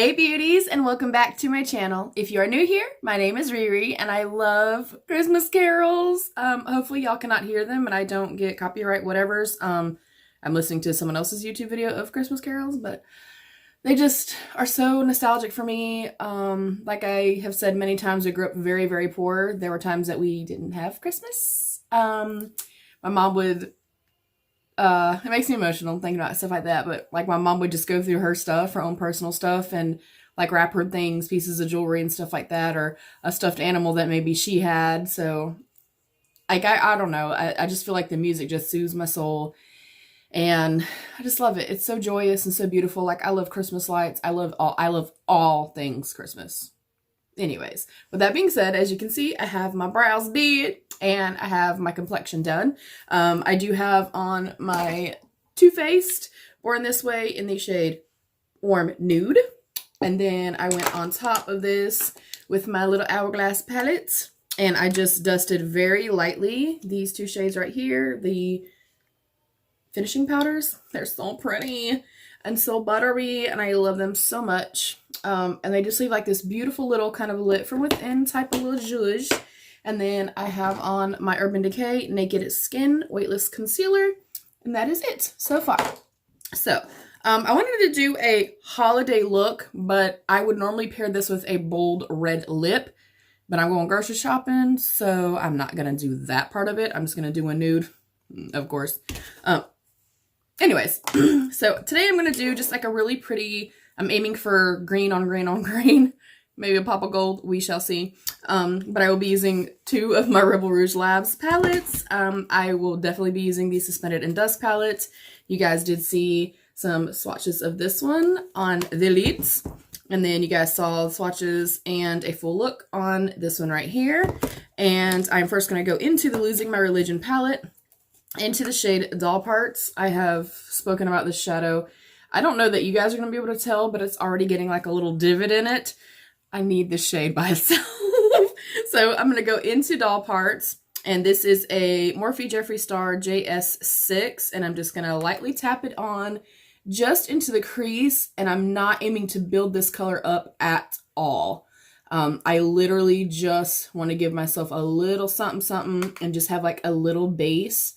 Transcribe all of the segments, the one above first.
Hey beauties, and welcome back to my channel. If you are new here, my name is Riri and I love Christmas carols. Hopefully y'all cannot hear them and I don't get copyright whatevers. I'm listening to someone else's YouTube video of Christmas carols, but they just are so nostalgic for me. Like I have said many times, I grew up very, very poor. There were times that we didn't have Christmas. My mom would it makes me emotional thinking about stuff like that, but like my mom would just go through her stuff, her own personal stuff, and like wrap her things, pieces of jewelry and stuff like that, or a stuffed animal that maybe she had. So like I don't know, I just feel like the music just soothes my soul and I just love it. It's so joyous and so beautiful. Like I love Christmas lights. I love all things Christmas. Anyways, with that being said, as you can see, I have my brows did and I have my complexion done. I do have on my Too Faced Born This Way in the shade Warm Nude. And then I went on top of this with my little Hourglass palette. And I just dusted very lightly these two shades right here. The finishing powders. They're so pretty and so buttery and I love them so much. And they just leave like this beautiful little kind of lit from within type of little zhuzh. And then I have on my Urban Decay Naked Skin Weightless Concealer. And that is it so far. So, I wanted to do a holiday look, but I would normally pair this with a bold red lip. But I'm going grocery shopping, so I'm not going to do that part of it. I'm just going to do a nude, of course. Anyways, so today I'm going to do just like a really pretty, I'm aiming for green on green on green. Maybe a pop of gold, we shall see. But I will be using two of my Rebel Rouge Labs palettes. I will definitely be using the Suspended In Dusk palette. You guys did see some swatches of this one on the lids. And then you guys saw swatches and a full look on this one right here. And I'm first going to go into the Losing My Religion palette. Into the shade Doll Parts. I have spoken about this shadow. I don't know that you guys are going to be able to tell, but it's already getting like a little divot in it. I need this shade by itself. So I'm going to go into Doll Parts. And this is a Morphe Jeffree Star JS6. And I'm just going to lightly tap it on just into the crease. And I'm not aiming to build this color up at all. I literally just want to give myself a little something something and just have like a little base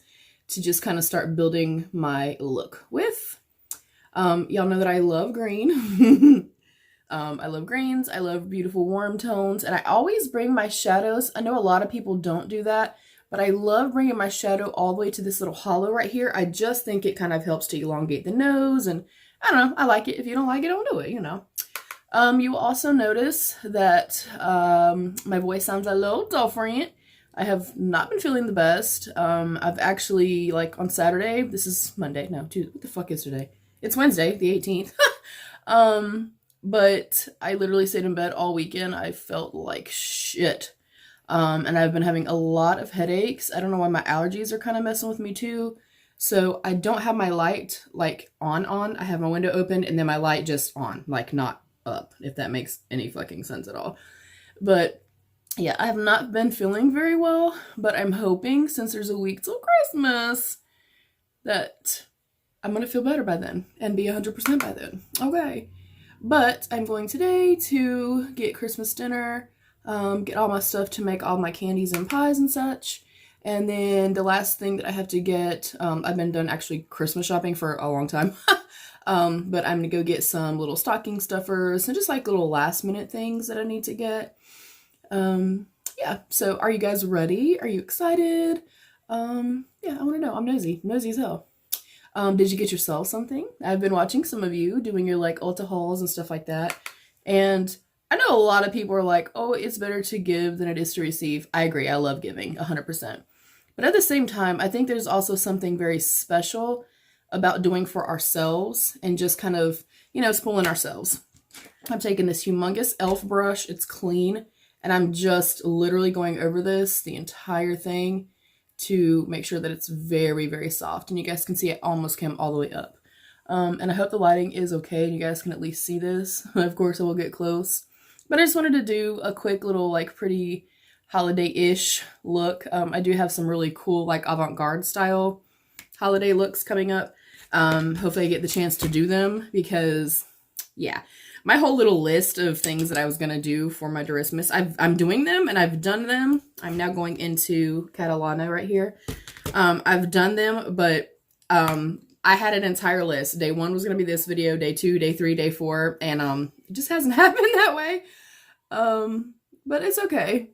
to just kind of start building my look with. Y'all know that I love green. I love greens. I love beautiful warm tones. And I always bring my shadows. I know a lot of people don't do that, but I love bringing my shadow all the way to this little hollow right here. I just think it kind of helps to elongate the nose. And I don't know. I like it. If you don't like it, don't do it, you know. You will also notice that my voice sounds a little different. I have not been feeling the best. I've actually, like, on Saturday, this is Monday, no, Tuesday, what the fuck is today? It's Wednesday, the 18th. But I literally stayed in bed all weekend. I felt like shit. And I've been having a lot of headaches. I don't know why my allergies are kind of messing with me too. So I don't have my light, like, on. I have my window open and then my light just on, like, not up, if that makes any fucking sense at all. But yeah, I have not been feeling very well, but I'm hoping since there's a week till Christmas that I'm going to feel better by then and be 100% by then. Okay. But I'm going today to get Christmas dinner, get all my stuff to make all my candies and pies and such. And then the last thing that I have to get, I've been done actually Christmas shopping for a long time. But I'm going to go get some little stocking stuffers and just like little last minute things that I need to get. Yeah, so are you guys ready? Are you excited? Yeah, I want to know. I'm nosy as hell. Did you get yourself something? I've been watching some of you doing your like Ulta hauls and stuff like that. And I know a lot of people are like, oh, it's better to give than it is to receive. I agree. I love giving 100%. But at the same time, I think there's also something very special about doing for ourselves and just kind of, you know, spooling ourselves. I'm taking this humongous e.l.f. brush. It's clean. And I'm just literally going over this, the entire thing, to make sure that it's very, very soft. And you guys can see it almost came all the way up. And I hope the lighting is okay and you guys can at least see this. Of course, I will get close. But I just wanted to do a quick little, like, pretty holiday-ish look. I do have some really cool, like, avant-garde style holiday looks coming up. Hopefully I get the chance to do them because yeah, my whole little list of things that I was going to do for my DERISSMAS, I'm doing them and I've done them. I'm now going into Catalano right here. I've done them, but I had an entire list. Day 1 was going to be this video, day 2, day 3, day 4, and it just hasn't happened that way. But it's okay.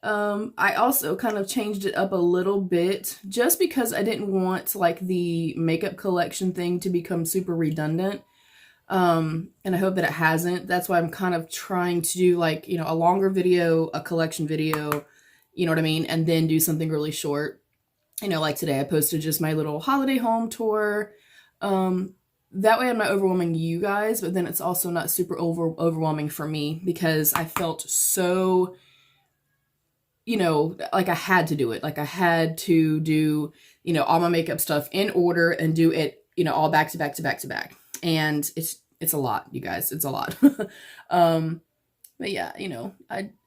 I also kind of changed it up a little bit just because I didn't want like the makeup collection thing to become super redundant. And I hope that it hasn't. That's why I'm kind of trying to do like, you know, a longer video, a collection video, you know what I mean? And then do something really short. You know, like today I posted just my little holiday home tour. That way I'm not overwhelming you guys, but then it's also not super overwhelming for me because I felt so, you know, like I had to do it. Like I had to do, you know, all my makeup stuff in order and do it, you know, all back to back to back to back. And it's a lot, you guys. It's a lot. But yeah, you know,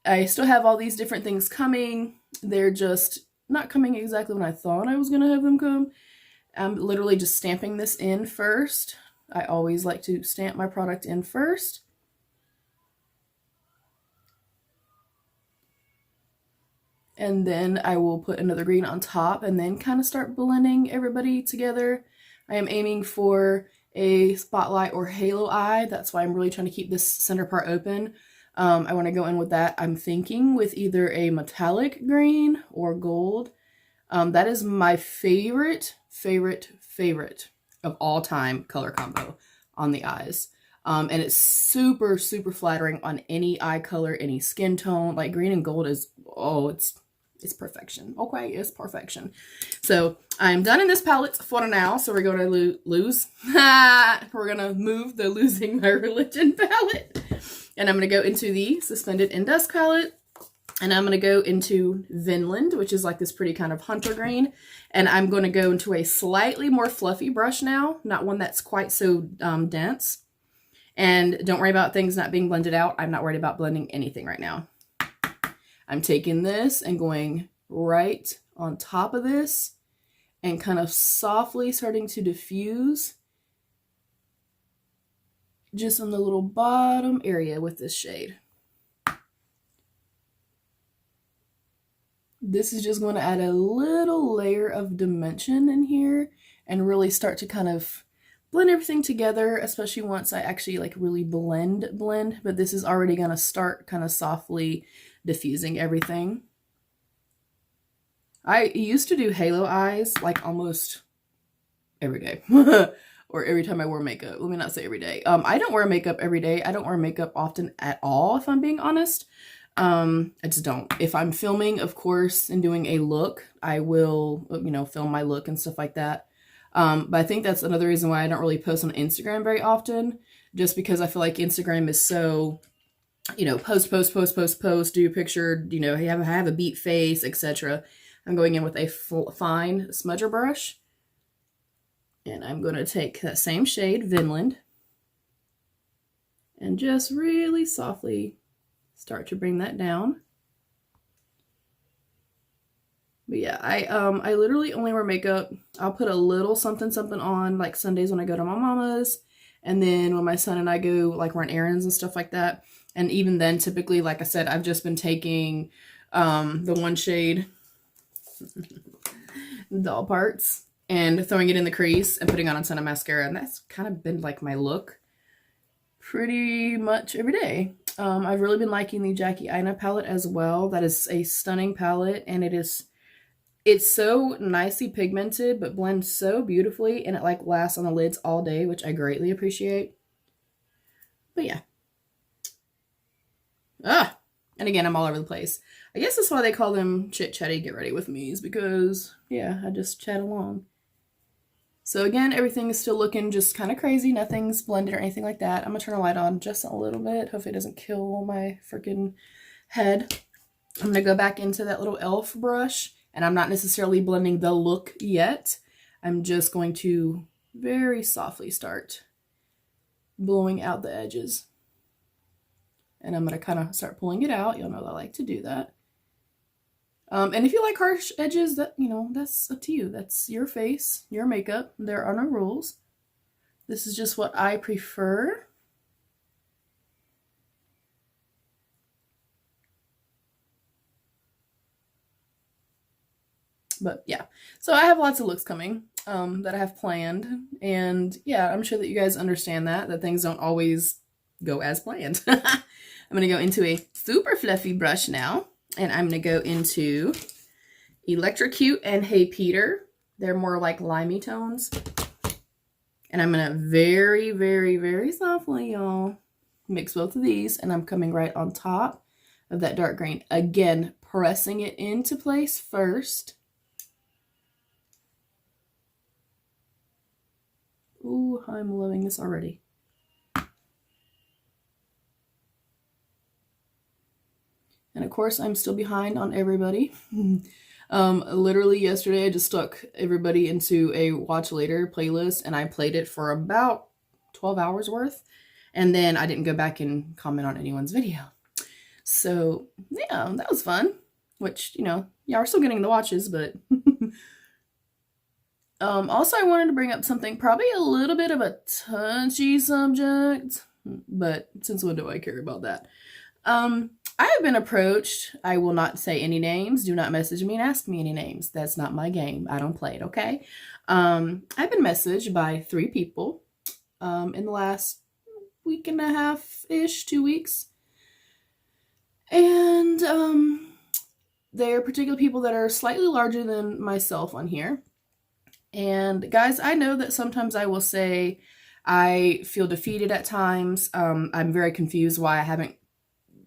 I still have all these different things coming. They're just not coming exactly when I thought I was going to have them come. I'm literally just stamping this in first. I always like to stamp my product in first. And then I will put another green on top and then kind of start blending everybody together. I am aiming for a spotlight or halo eye. That's why I'm really trying to keep this center part open. I want to go in with that. I'm thinking with either a metallic green or gold. That is my favorite of all time color combo on the eyes. And it's super, super flattering on any eye color, any skin tone. Like green and gold is, oh, it's perfection. Okay, it's perfection. So I'm done in this palette for now. So we're going to lose. We're going to move the Losing My Religion palette. And I'm going to go into the Suspended in Dusk palette. And I'm going to go into Vinland, which is like this pretty kind of hunter green. And I'm going to go into a slightly more fluffy brush now. Not one that's quite so dense. And don't worry about things not being blended out. I'm not worried about blending anything right now. I'm taking this and going right on top of this and kind of softly starting to diffuse just on the little bottom area with this shade. This is just going to add a little layer of dimension in here and really start to kind of blend everything together, especially once I actually like really blend. But this is already going to start kind of softly diffusing everything. I used to do halo eyes like almost every day. Or every time I wore makeup. Let me not say every day. I don't wear makeup every day. I don't wear makeup often at all, if I'm being honest. I just don't. If I'm filming, of course, and doing a look, I will, you know, film my look and stuff like that. But I think that's another reason why I don't really post on Instagram very often, just because I feel like Instagram is so, you know, post, do a picture, you know, have a beat face, etc. I'm going in with a fine smudger brush. And I'm going to take that same shade, Vinland, and just really softly start to bring that down. But yeah, I literally only wear makeup. I'll put a little something on like Sundays when I go to my mama's, and then when my son and I go like run errands and stuff like that. And even then, typically, like I said, I've just been taking the one shade, Doll Parts, and throwing it in the crease and putting on a ton of mascara. And that's kind of been like my look pretty much every day. I've really been liking the Jackie Aina palette as well. That is a stunning palette, and it's so nicely pigmented, but blends so beautifully, and it like lasts on the lids all day, which I greatly appreciate. But yeah. And again, I'm all over the place. I guess that's why they call them Chatty Get Ready With Me's, because yeah, I just chat along. So again, everything is still looking just kind of crazy. Nothing's blended or anything like that. I'm going to turn the light on just a little bit. Hopefully it doesn't kill my freaking head. I'm going to go back into that little e.l.f. brush. And I'm not necessarily blending the look yet. I'm just going to very softly start blowing out the edges. And I'm going to kind of start pulling it out. You'll know I like to do that. And if you like harsh edges, that, you know, that's up to you. That's your face, your makeup. There are no rules. This is just what I prefer. But yeah, so I have lots of looks coming that I have planned. And yeah, I'm sure that you guys understand that things don't always go as planned. I'm going to go into a super fluffy brush now. And I'm going to go into Electrocute and Hey Peter. They're more like limey tones. And I'm going to very, very, very softly, y'all, mix both of these. And I'm coming right on top of that dark green. Again, pressing it into place first. Ooh, I'm loving this already. And of course, I'm still behind on everybody. Literally yesterday, I just stuck everybody into a watch later playlist and I played it for about 12 hours worth. And then I didn't go back and comment on anyone's video. So yeah, that was fun. Which, you know, yeah, we're still getting the watches, but also I wanted to bring up something, probably a little bit of a touchy subject, but since when do I care about that? I have been approached. I will not say any names. Do not message me and ask me any names. That's not my game. I don't play it, okay? I've been messaged by 3 people in the last week and a half-ish, 2 weeks. And they're particular people that are slightly larger than myself on here. And guys, I know that sometimes I will say I feel defeated at times. I'm very confused why I haven't,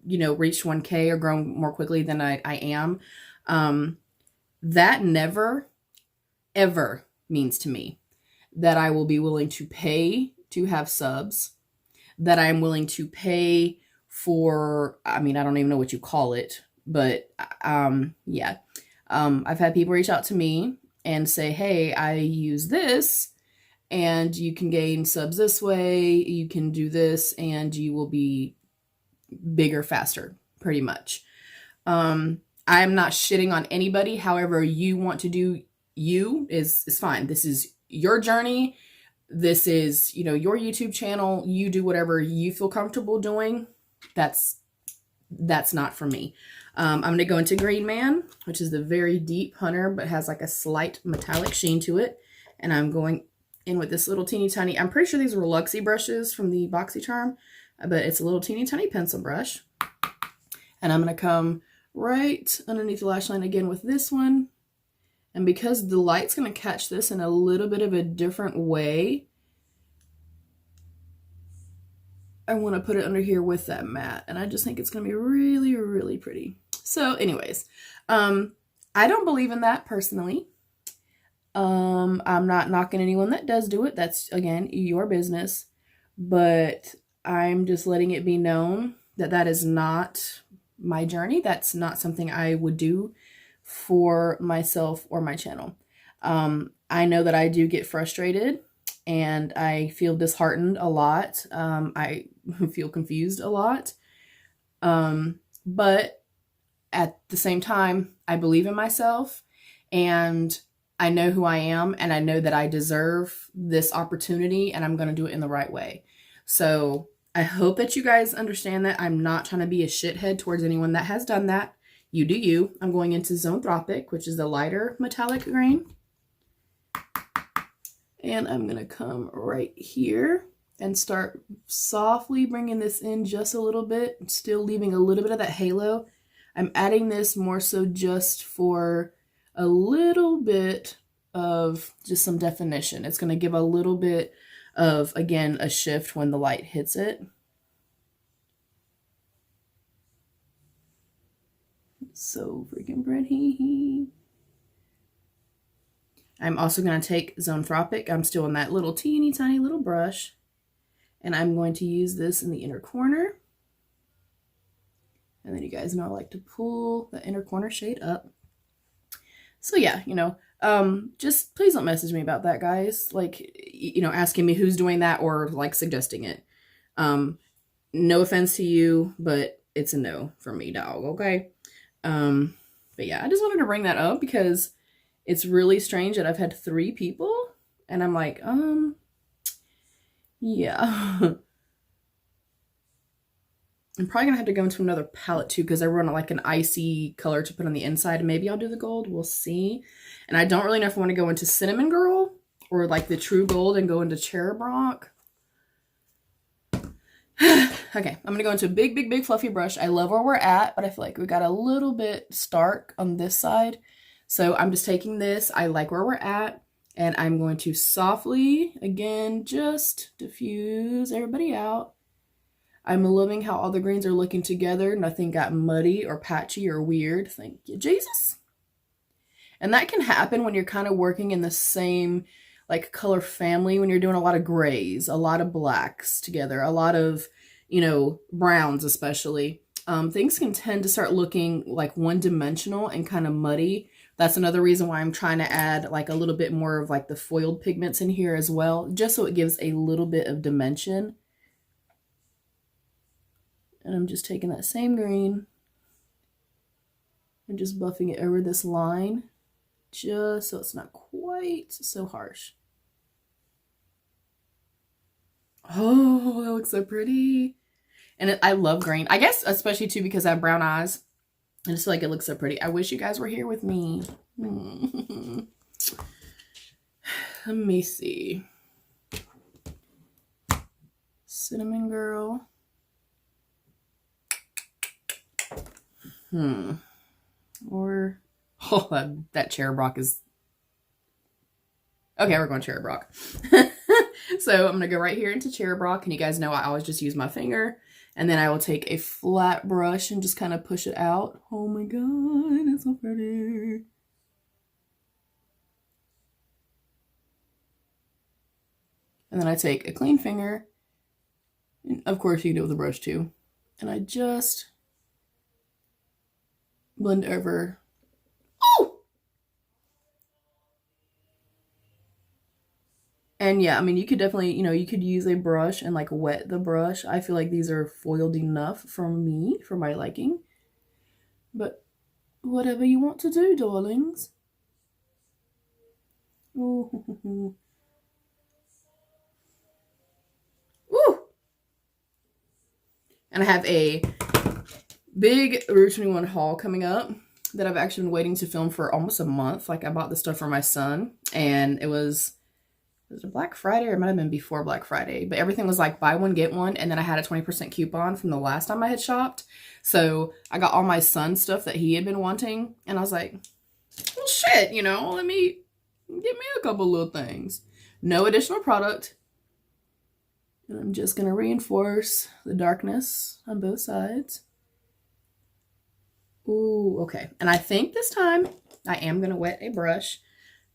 you know, reached 1K or grown more quickly than I am. That never, ever means to me that I will be willing to pay to have subs, that I'm willing to pay for, I mean, I don't even know what you call it, but yeah. I've had people reach out to me and say, hey, I use this and you can gain subs this way, you can do this and you will be bigger faster, pretty much. I'm not shitting on anybody. However you want to do you is fine. This is your journey. This is, you know, your YouTube channel. You do whatever you feel comfortable doing. That's not for me. I'm going to go into Green Man, which is the very deep hunter, but has like a slight metallic sheen to it. And I'm going in with this little teeny tiny, I'm pretty sure these were Luxie brushes from the BOXYCHARM, but it's a little teeny tiny pencil brush. And I'm going to come right underneath the lash line again with this one. And because the light's going to catch this in a little bit of a different way, I want to put it under here with that matte. And I just think it's going to be really, really pretty. So anyways, I don't believe in that personally. I'm not knocking anyone that does do it. That's, again, your business. But I'm just letting it be known that that is not my journey. That's not something I would do for myself or my channel. I know that I do get frustrated and I feel disheartened a lot. I feel confused a lot. But at the same time, I believe in myself and I know who I am and I know that I deserve this opportunity and I'm going to do it in the right way. So I hope that you guys understand that I'm not trying to be a shithead towards anyone that has done that. You do you. I'm going into Zoanthropic, which is the lighter metallic green. And I'm going to come right here and start softly bringing this in just a little bit, still leaving a little bit of that halo. I'm adding this more so just for a little bit of just some definition. It's going to give a little bit of, again, a shift when the light hits it. So freaking pretty. I'm also going to take Zoanthropic. I'm still in that little teeny tiny little brush. And I'm going to use this in the inner corner. And then you guys know I like to pull the inner corner shade up. So yeah, you know, just please don't message me about that, guys. Like, you know, asking me who's doing that or like suggesting it. No offense to you, but it's a no for me, dog. Okay. But yeah, I just wanted to bring that up because it's really strange that I've had 3 people and I'm like, yeah. I'm probably gonna have to go into another palette too, because I want like an icy color to put on the inside, and maybe I'll do the gold. We'll see. And I don't really know if I want to go into Cinnamon Girl or like the true gold and go into Cherub Rock. Okay, I'm gonna go into a big, big, big fluffy brush. I love where we're at, but I feel like we got a little bit stark on this side. So I'm just taking this. I like where we're at, and I'm going to softly, again, just diffuse everybody out. I'm loving how all the greens are looking together. Nothing got muddy or patchy or weird. Thank you, Jesus. And that can happen when you're kind of working in the same like color family, when you're doing a lot of grays, a lot of blacks together, a lot of, you know, browns especially. Things can tend to start looking like one-dimensional and kind of muddy. That's another reason why I'm trying to add like a little bit more of like the foiled pigments in here as well, just so it gives a little bit of dimension. And I'm just taking that same green and just buffing it over this line, just so it's not quite so harsh. Oh, that looks so pretty. And I love green. I guess especially too because I have brown eyes. I just feel like it looks so pretty. I wish you guys were here with me. Let me see. Cinnamon Girl. Or, oh, that Cherub Rock is... Okay, we're going Cherub Rock. So I'm going to go right here into Cherub Rock. And you guys know I always just use my finger. And then I will take a flat brush and just kind of push it out. Oh my god, it's so pretty. And then I take a clean finger. And of course, you can do it with a brush too. And I just blend over. Oh! And yeah, I mean, you could definitely, you know, you could use a brush and like wet the brush. I feel like these are foiled enough for me, for my liking. But whatever you want to do, darlings. Ooh. Ooh. And I have a big Rouge 21 haul coming up that I've actually been waiting to film for almost a month. Like I bought this stuff for my son, and it was a Black Friday, or it might have been before Black Friday, but everything was like buy one, get one. And then I had a 20% coupon from the last time I had shopped. So I got all my son stuff that he had been wanting. And I was like, well, shit, you know, let me get me a couple little things. No additional product. And I'm just going to reinforce the darkness on both sides. Ooh, okay. And I think this time I am going to wet a brush.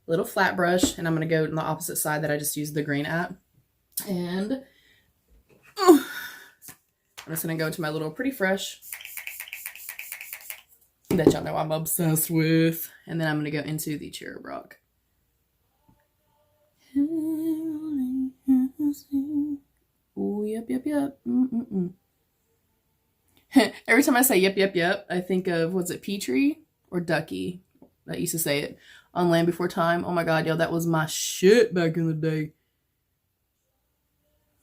Little flat brush, and I'm going to go on the opposite side that I just used the green at. And I'm just going to go into my little Pretty Fresh that y'all know I'm obsessed with. And then I'm going to go into the Cherub Rock. Oh, yep, yep, yep. Every time I say yep, yep, yep, I think of, was it Petrie or Ducky that used to say it on Land Before Time? Oh my god, yo, that was my shit back in the day.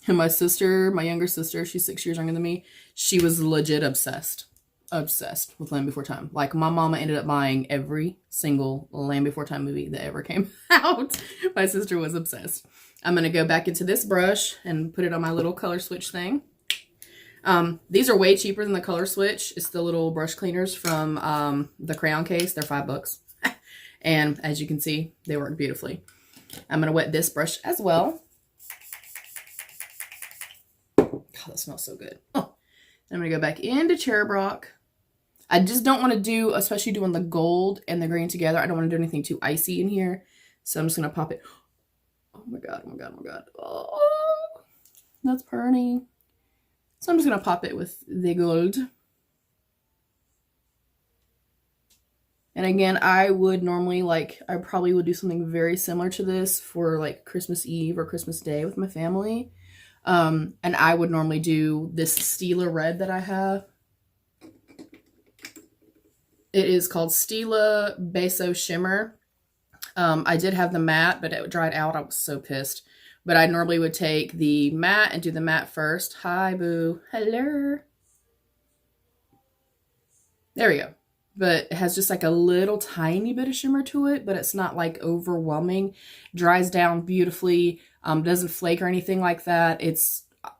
And my sister, my younger sister, she's 6 years younger than me, she was legit obsessed with Land Before Time. Like, my mama ended up buying every single Land Before Time movie that ever came out. My sister was obsessed. I'm going to go back into this brush and put it on my little color switch thing. These are way cheaper than the color switch. It's the little brush cleaners from the crayon case. They're $5. And as you can see, they work beautifully. I'm going to wet this brush as well. God, that smells so good. Oh, I'm going to go back into Cherub Rock. I just don't want to do, especially doing the gold and the green together, I don't want to do anything too icy in here. So I'm just going to pop it. Oh my god, oh my god, oh my god. Oh, that's pretty. So I'm just going to pop it with the gold. And again, I would normally, like, I probably would do something very similar to this for, like, Christmas Eve or Christmas Day with my family. And I would normally do this Stila red that I have. It is called Stila Beso Shimmer. I did have the matte, but it dried out. I was so pissed. But I normally would take the matte and do the matte first. Hi, boo. Hello. There we go. But it has just like a little tiny bit of shimmer to it, but it's not like overwhelming. Dries down beautifully. Doesn't flake or anything like that.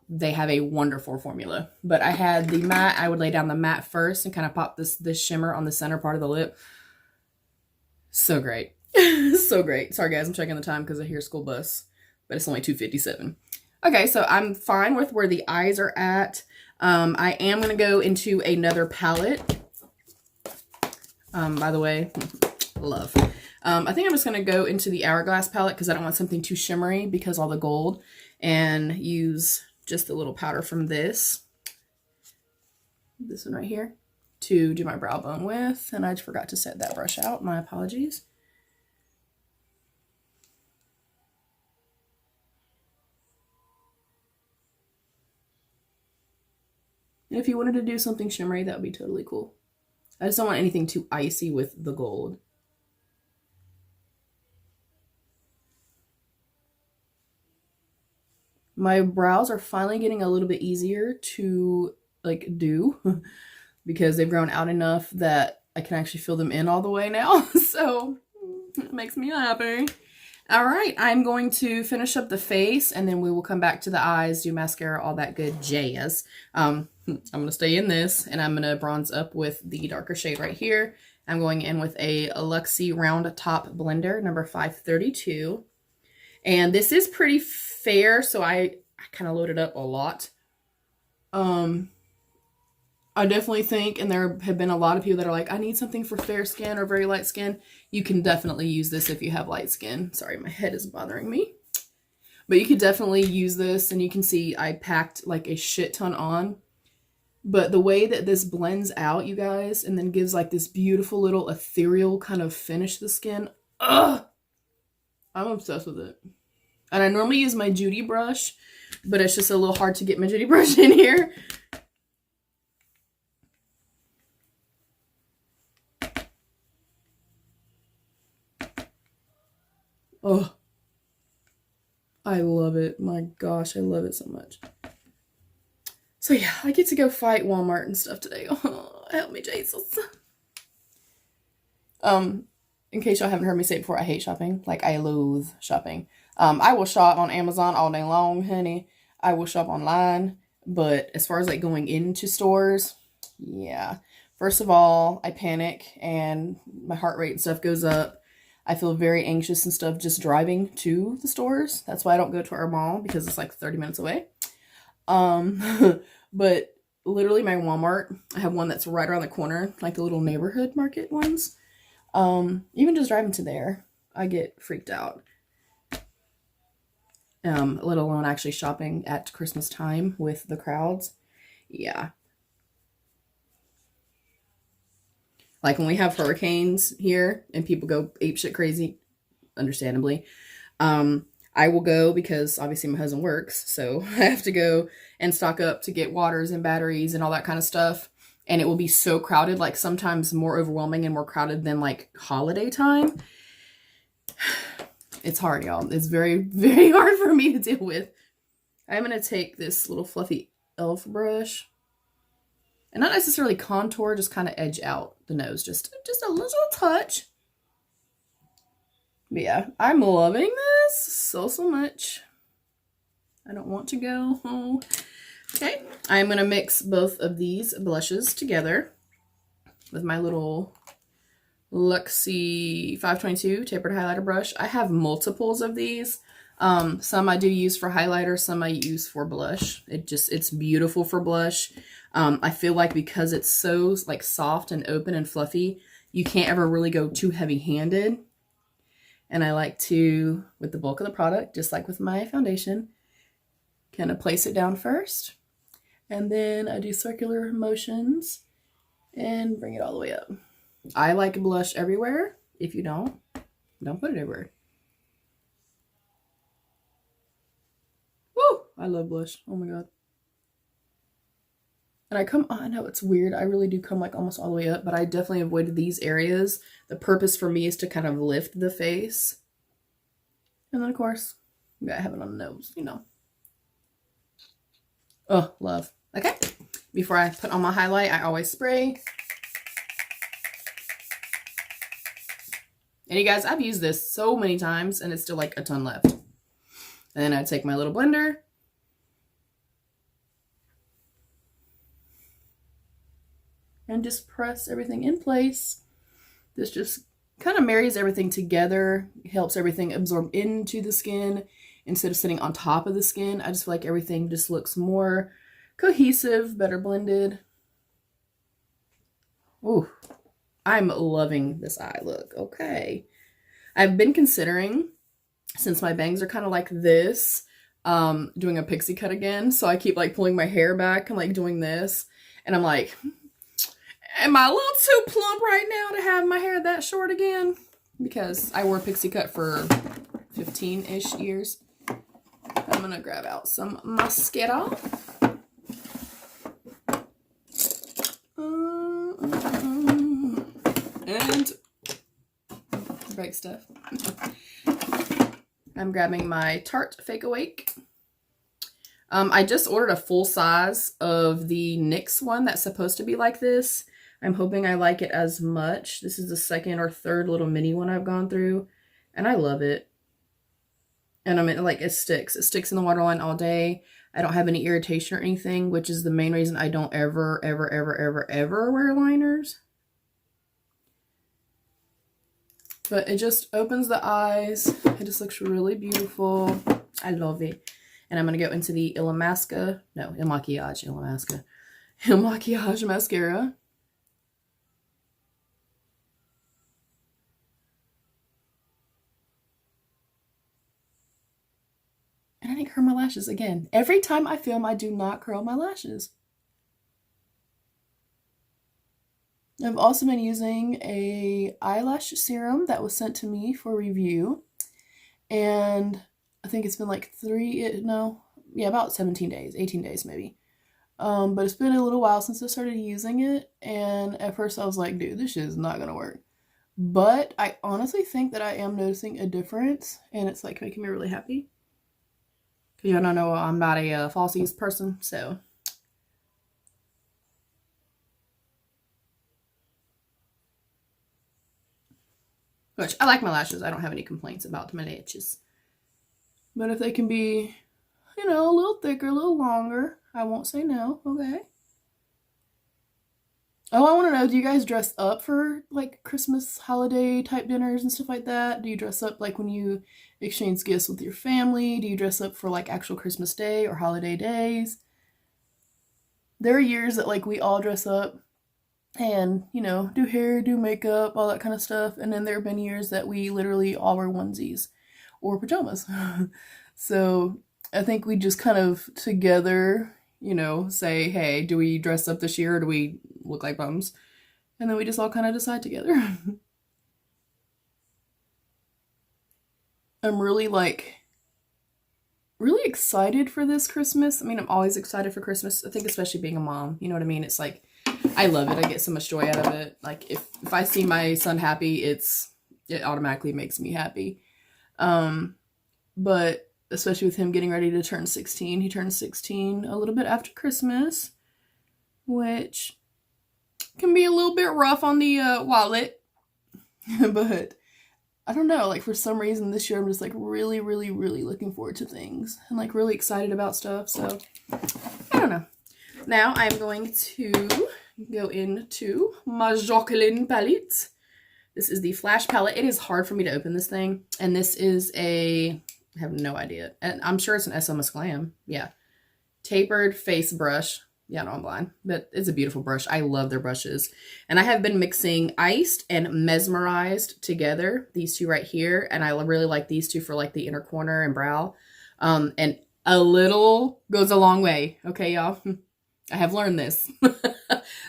They have a wonderful formula. But I had the matte. I would lay down the matte first and kind of pop this shimmer on the center part of the lip. So great. So great. Sorry guys, I'm checking the time because I hear school bus, but it's only 2:57. Okay, so I'm fine with where the eyes are at. I am going to go into another palette. By the way, love. I think I'm just going to go into the Hourglass palette because I don't want something too shimmery because all the gold, and use just a little powder from this one right here to do my brow bone with. And I just forgot to set that brush out. My apologies. And if you wanted to do something shimmery, that would be totally cool. I just don't want anything too icy with the gold. My brows are finally getting a little bit easier to like do because they've grown out enough that I can actually fill them in all the way now. So it makes me happy. All right, I'm going to finish up the face and then we will come back to the eyes, do mascara, all that good jazz. I'm going to stay in this and I'm going to bronze up with the darker shade right here. I'm going in with a Luxie Round Top Blender, number 532. And this is pretty fair, so I kind of loaded up a lot. I definitely think, and there have been a lot of people that are like, I need something for fair skin or very light skin. You can definitely use this if you have light skin. Sorry, my head is bothering me. But you could definitely use this, and you can see I packed like a shit ton on. But the way that this blends out, you guys, and then gives like this beautiful little ethereal kind of finish to the skin. Ugh! I'm obsessed with it. And I normally use my Judy brush, but it's just a little hard to get my Judy brush in here. Oh, I love it. My gosh, I love it so much. So yeah, I get to go fight Walmart and stuff today. Oh, help me, Jesus. In case y'all haven't heard me say it before, I hate shopping. Like, I loathe shopping. I will shop on Amazon all day long, honey. I will shop online. But as far as like going into stores, yeah. First of all, I panic and my heart rate and stuff goes up. I feel very anxious and stuff just driving to the stores. That's why I don't go to our mall because it's like 30 minutes away. But literally my Walmart, I have one that's right around the corner, like the little neighborhood market ones. Even just driving to there, I get freaked out. Let alone actually shopping at Christmas time with the crowds. Yeah. Like when we have hurricanes here and people go apeshit crazy, understandably, I will go because obviously my husband works, so I have to go and stock up to get waters and batteries and all that kind of stuff. And it will be so crowded, like sometimes more overwhelming and more crowded than like holiday time. It's hard, y'all. It's very, very hard for me to deal with. I'm going to take this little fluffy elf brush and not necessarily contour, just kind of edge out the nose, just a little touch. But yeah, I'm loving this so much. I don't want to go home. Okay, I'm going to mix both of these blushes together with my little Luxie 522 tapered highlighter brush. I have multiples of these. Some I do use for highlighter, some I use for blush. It's beautiful for blush. I feel like because it's so like soft and open and fluffy, you can't ever really go too heavy-handed. And I like to, with the bulk of the product, just like with my foundation, kind of place it down first. And then I do circular motions and bring it all the way up. I like blush everywhere. If you don't put it everywhere. Woo! I love blush. Oh my god. And I know it's weird. I really do come like almost all the way up, but I definitely avoided these areas. The purpose for me is to kind of lift the face. And then of course, you gotta have it on the nose, you know. Oh, love. Okay. Before I put on my highlight, I always spray And you guys, I've used this so many times and it's still like a ton left. And then I take my little blender. And just press everything in place. This just kind of marries everything together. It helps everything absorb into the skin instead of sitting on top of the skin. I just feel like everything just looks more cohesive, better blended. Ooh, I'm loving this eye look. Okay. I've been considering, since my bangs are kind of like this, doing a pixie cut again. So I keep like pulling my hair back and like doing this. And I'm like, am I a little too plump right now to have my hair that short again? Because I wore pixie cut for 15-ish years. I'm gonna grab out some mascara. And break stuff. I'm grabbing my Tarte Fake Awake. I just ordered a full size of the NYX one that's supposed to be like this. I'm hoping I like it as much. This is the second or third little mini one I've gone through, and I love it. And I mean, like, it sticks. It sticks in the waterline all day. I don't have any irritation or anything, which is the main reason I don't ever wear liners. But it just opens the eyes. It just looks really beautiful. I love it. And I'm going to go into the Il Maquillage mascara. And I didn't curl my lashes again. Every time I film, I do not curl my lashes. I've also been using a eyelash serum that was sent to me for review. And I think it's been like about 17 days, 18 days maybe. But it's been a little while since I started using it. And at first I was like, dude, this shit is not going to work. But I honestly think that I am noticing a difference. And it's like making me really happy. Because y'all don't know I'm not a falsies person, so. Which, I like my lashes. I don't have any complaints about my lashes. But if they can be, you know, a little thicker, a little longer, I won't say no, okay? Oh, I want to know, do you guys dress up for, like, Christmas holiday type dinners and stuff like that? Do you dress up, like, when you exchange gifts with your family? Do you dress up for, like, actual Christmas Day or holiday days? There are years that, like, we all dress up and, you know, do hair, do makeup, all that kind of stuff. And then there have been years that we literally all wear onesies or pajamas. So I think we just kind of together, you know, say, hey, do we dress up this year or do we look like bums? And then we just all kind of decide together. I'm really excited for this Christmas. I mean, I'm always excited for Christmas. I think especially being a mom, you know what I mean? It's like, I love it. I get so much joy out of it. Like, if I see my son happy, it automatically makes me happy. But especially with him getting ready to turn 16. He turns 16 a little bit after Christmas, which can be a little bit rough on the wallet. But I don't know, like, for some reason this year I'm just like really looking forward to things and like really excited about stuff. So I don't know. Now I'm going to go into my Jacqueline palette. This is the Flash palette. It is hard for me to open this thing. And this is I have no idea. And I'm sure it's an SMS Glam. Yeah. Tapered face brush. Yeah, no, I'm blind. But it's a beautiful brush. I love their brushes. And I have been mixing Iced and Mesmerized together. These two right here. And I really like these two for like the inner corner and brow. And a little goes a long way. Okay, y'all? I have learned this.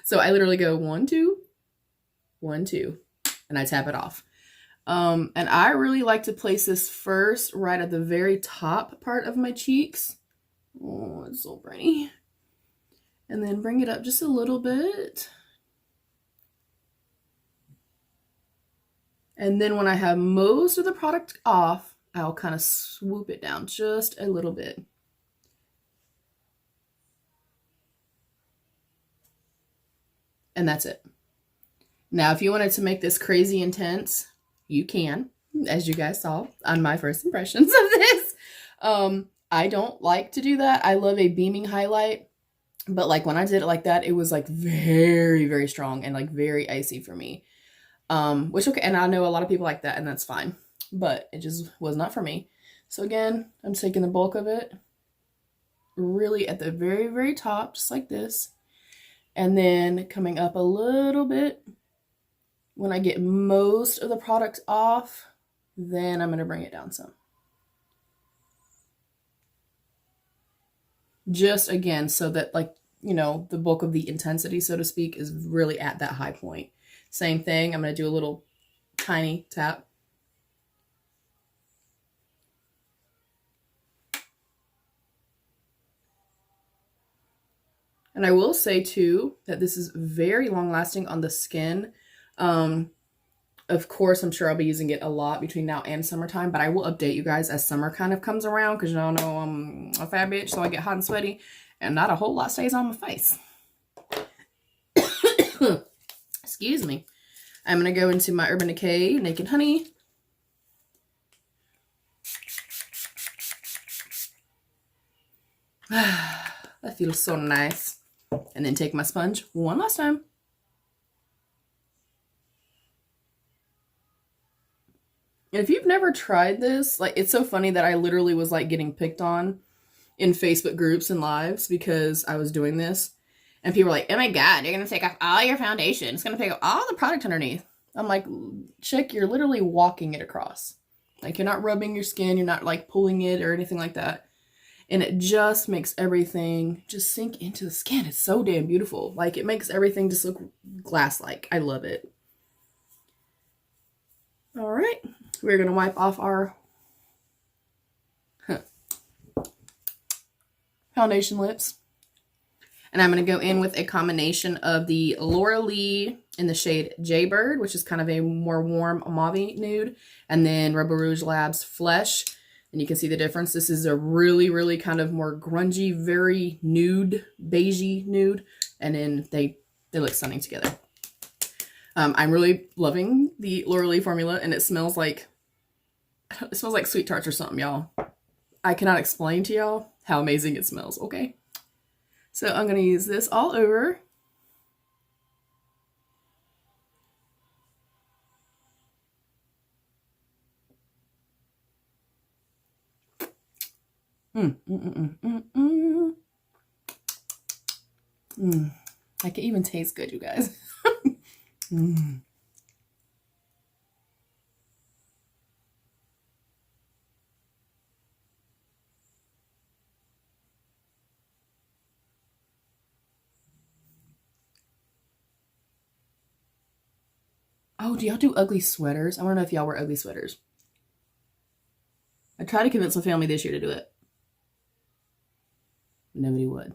So I literally go 1, 2, 1, 2. And I tap it off. And I really like to place this first right at the very top part of my cheeks. Oh, it's so pretty. And then bring it up just a little bit. And then when I have most of the product off, I'll kind of swoop it down just a little bit. And that's it. Now, if you wanted to make this crazy intense, you can, as you guys saw on my first impressions of this. I don't like to do that. I love a beaming highlight, but like when I did it like that, it was like very, very strong and like very icy for me. Which, okay, and I know a lot of people like that, and that's fine, but it just was not for me. So again, I'm taking the bulk of it really at the very, very top, just like this, and then coming up a little bit. When I get most of the product off, then I'm going to bring it down some. Just again, so that, like, you know, the bulk of the intensity, so to speak, is really at that high point. Same thing, I'm going to do a little tiny tap. And I will say too that this is very long lasting on the skin. Of course, I'm sure I'll be using it a lot between now and summertime, but I will update you guys as summer kind of comes around, because y'all know I'm a fat bitch, so I get hot and sweaty, and not a whole lot stays on my face. Excuse me. I'm going to go into my Urban Decay Naked Honey. That feels so nice. And then take my sponge one last time. And if you've never tried this, like, it's so funny that I literally was like getting picked on in Facebook groups and lives because I was doing this. And people were like, oh my God, you're going to take off all your foundation. It's going to take off all the product underneath. I'm like, chick, you're literally walking it across. Like, you're not rubbing your skin. You're not like pulling it or anything like that. And it just makes everything just sink into the skin. It's so damn beautiful. Like, it makes everything just look glass-like. I love it. All right. We're going to wipe off our foundation lips. And I'm going to go in with a combination of the Laura Lee in the shade Jaybird, which is kind of a more warm mauve nude. And then Rebel Rouge Labs Flesh. And you can see the difference. This is a really, really kind of more grungy, very nude, beigey nude. And then they look stunning together. I'm really loving the Laura Lee formula, and it smells like Sweet Tarts or something, y'all. I cannot explain to y'all how amazing it smells, okay? So I'm going to use this all over. I can even taste good, you guys. Oh, do y'all do ugly sweaters? I want to know if y'all wear ugly sweaters. I tried to convince my family this year to do it. Nobody would.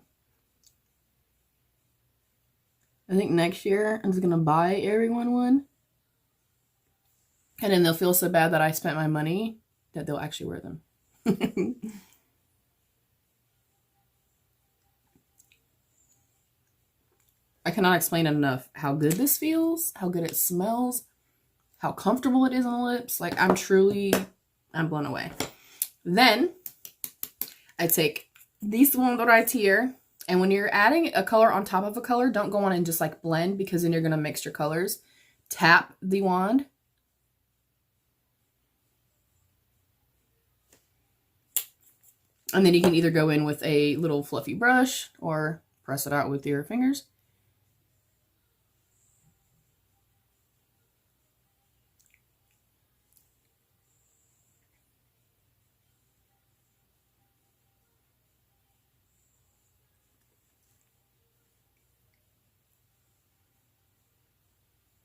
I think next year I'm just going to buy everyone one. And then they'll feel so bad that I spent my money that they'll actually wear them. I cannot explain enough how good this feels, how good it smells, how comfortable it is on the lips. Like, I'm blown away. Then I take this one right here. And when you're adding a color on top of a color, don't go on and just like blend, because then you're going to mix your colors. Tap the wand. And then you can either go in with a little fluffy brush or press it out with your fingers.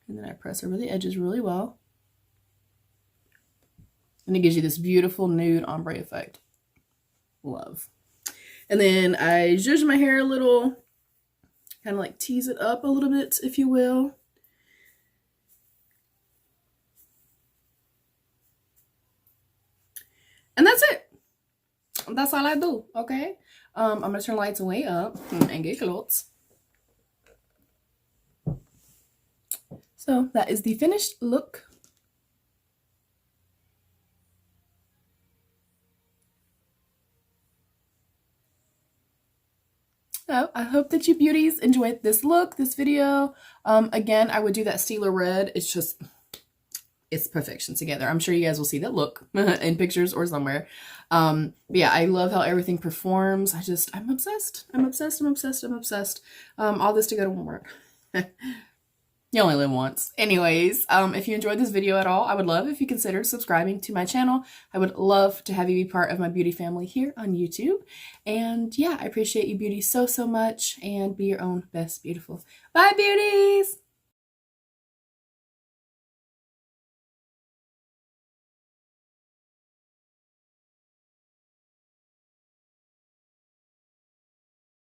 And then I press over the edges really well. And it gives you this beautiful nude ombre effect. Love. And then I zhuzh my hair a little. Kind of like tease it up a little bit, if you will. And that's it. That's all I do, okay? I'm going to turn the lights way up and get close. So that is the finished look. So I hope that you beauties enjoyed this look, this video. Again, I would do that Steeler red. It's just, it's perfection together. I'm sure you guys will see that look in pictures or somewhere. But yeah, I love how everything performs. I'm obsessed. I'm obsessed. I'm obsessed. I'm obsessed. All this to go to Walmart. You only live once. Anyways, if you enjoyed this video at all, I would love if you considered subscribing to my channel. I would love to have you be part of my beauty family here on YouTube. And yeah, I appreciate you beauties so, so much, and be your own best beautiful. Bye, beauties!